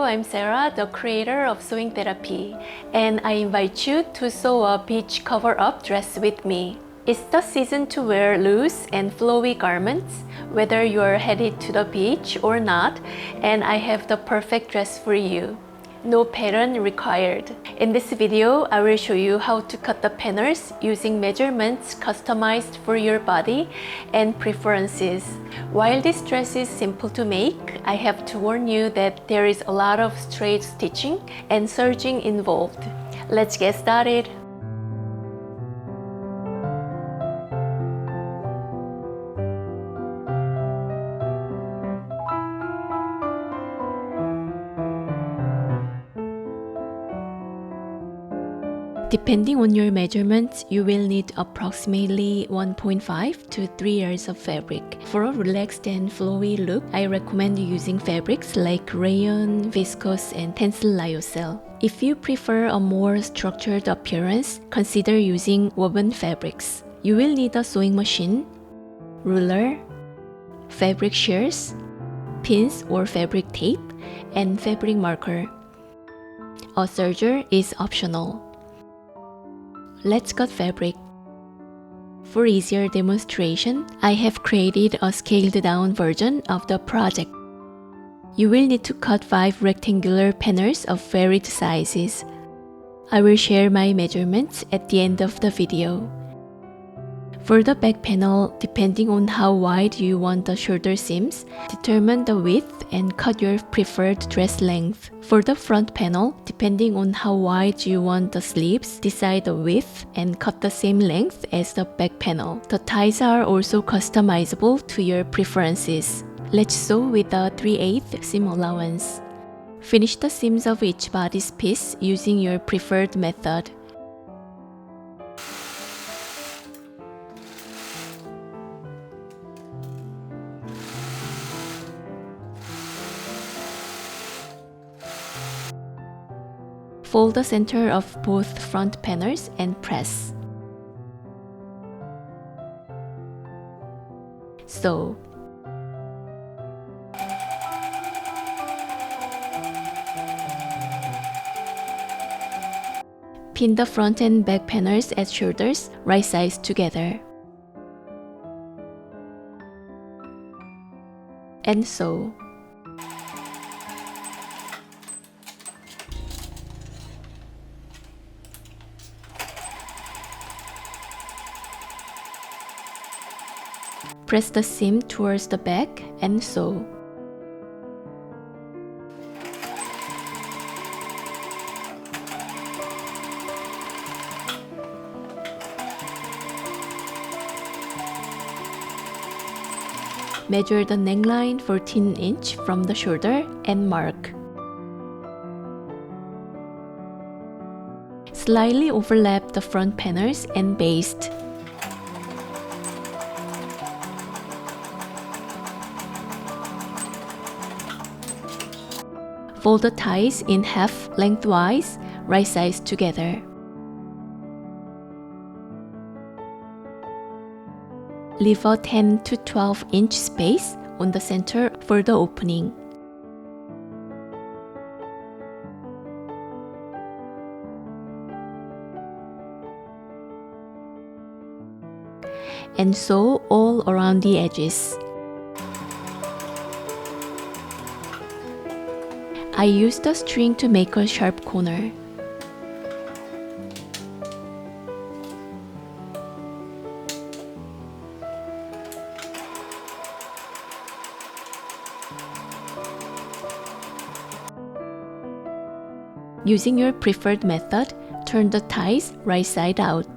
I'm Sara, the creator of Sewing Therapy, and I invite you to sew a beach cover-up dress with me. It's the season to wear loose and flowy garments, whether you are headed to the beach or not, and I have the perfect dress for you. No pattern required. In this video, I will show you how to cut the panels using measurements customized for your body and preferences. While this dress is simple to make, I have to warn you that there is a lot of straight stitching and serging involved. Let's get started. Depending on your measurements, you will need approximately 1.5 to 3 yards of fabric. For a relaxed and flowy look, I recommend using fabrics like rayon, viscose, and tencel lyocell. If you prefer a more structured appearance, consider using woven fabrics. You will need a sewing machine, ruler, fabric shears, pins or fabric tape, and fabric marker. A serger is optional. Let's cut fabric. For easier demonstration, I have created a scaled down version of the project. You will need to cut 5 rectangular panels of varied sizes. I will share my measurements at the end of the video. For the back panel, depending on how wide you want the shoulder seams, determine the width and cut your preferred dress length. For the front panel, depending on how wide you want the sleeves, decide the width and cut the same length as the back panel. The ties are also customizable to your preferences. Let's sew with a 3/8 seam allowance. Finish the seams of each bodice piece using your preferred method. Fold the center of both front panels and press. Sew. Pin the front and back panels at shoulders, right sides together. And sew. Press the seam towards the back and sew. Measure the neckline 14 inch from the shoulder and mark. Slightly overlap the front panels and baste. Fold the ties in half lengthwise, right sides together. Leave a 10 to 12 inch space on the center for the opening. And sew all around the edges. I used the string to make a sharp corner. Using your preferred method, turn the ties right side out.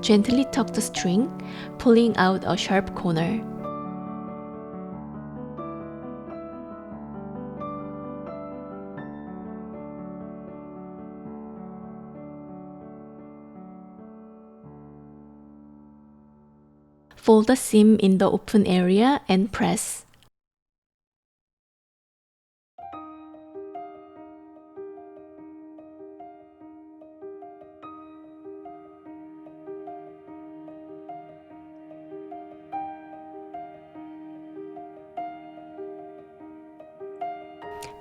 Gently tuck the string, pulling out a sharp corner. Fold the seam in the open area and press.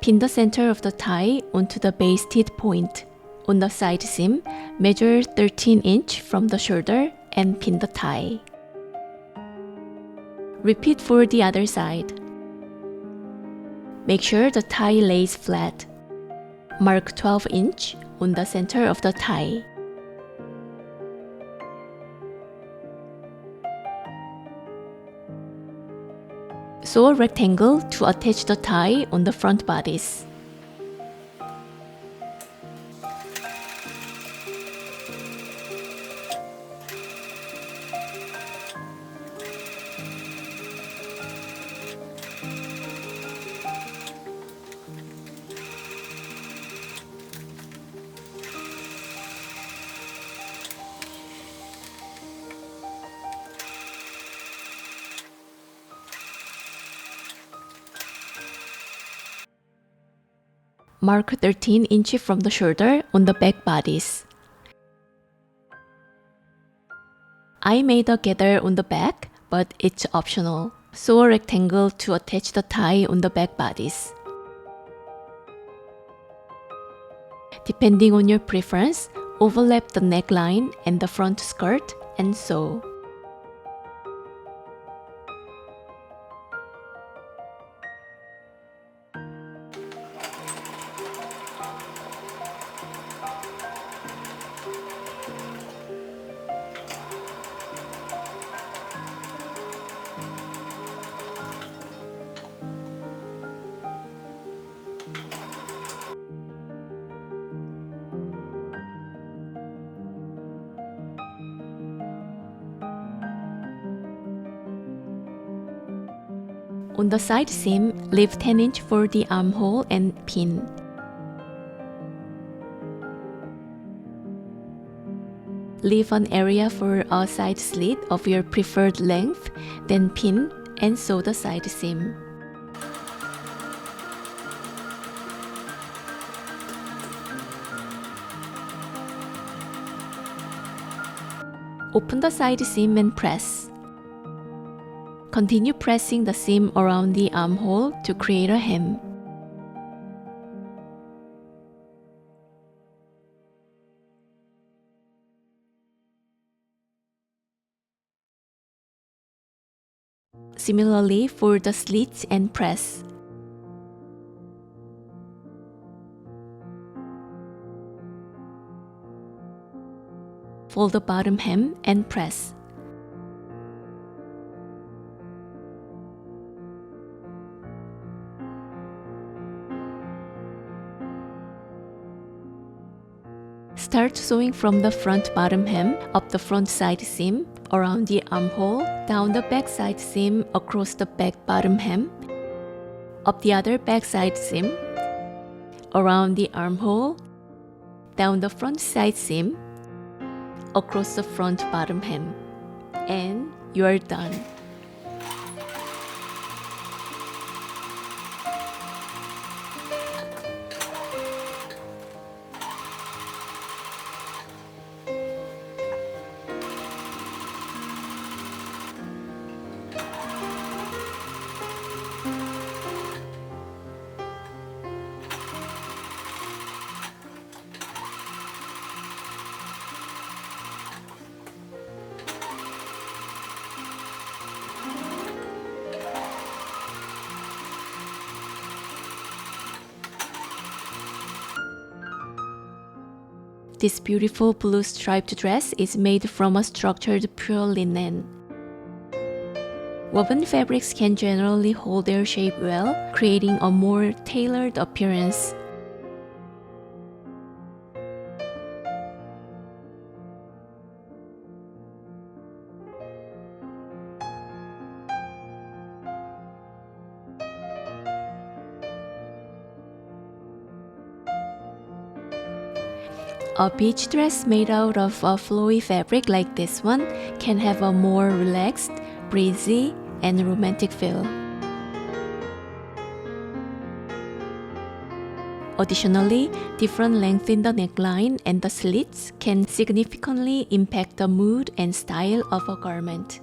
Pin the center of the tie onto the base teeth point. On the side seam, measure 13 inch from the shoulder and pin the tie. Repeat for the other side. Make sure the tie lays flat. Mark 12 inch on the center of the tie. Sew a rectangle to attach the tie on the front bodice. Mark 13 inch from the shoulder on the back bodice. I made a gather on the back, but it's optional. Sew a rectangle to attach the tie on the back bodice. Depending on your preference, overlap the neckline and the front skirt and sew. On the side seam, leave 10 inch for the armhole and pin. Leave an area for a side slit of your preferred length, then pin and sew the side seam. Open the side seam and press. Continue pressing the seam around the armhole to create a hem. Similarly for the slits and press. Fold the bottom hem and press. Start sewing from the front bottom hem up the front side seam, around the armhole, down the back side seam across the back bottom hem, up the other back side seam, around the armhole, down the front side seam, across the front bottom hem, and you are done. This beautiful blue striped dress is made from a structured pure linen. Woven fabrics can generally hold their shape well, creating a more tailored appearance. A beach dress made out of a flowy fabric like this one can have a more relaxed, breezy, and romantic feel. Additionally, different length in the neckline and the slits can significantly impact the mood and style of a garment.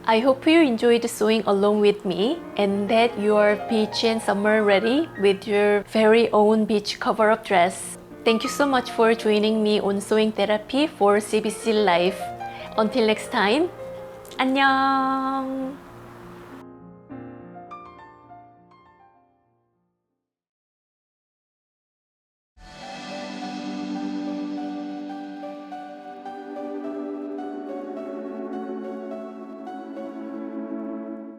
I hope you enjoyed sewing along with me and that you are beach and summer ready with your very own beach cover-up dress. Thank you so much for joining me on sewing therapy for CBC Life. Until next time, 안녕!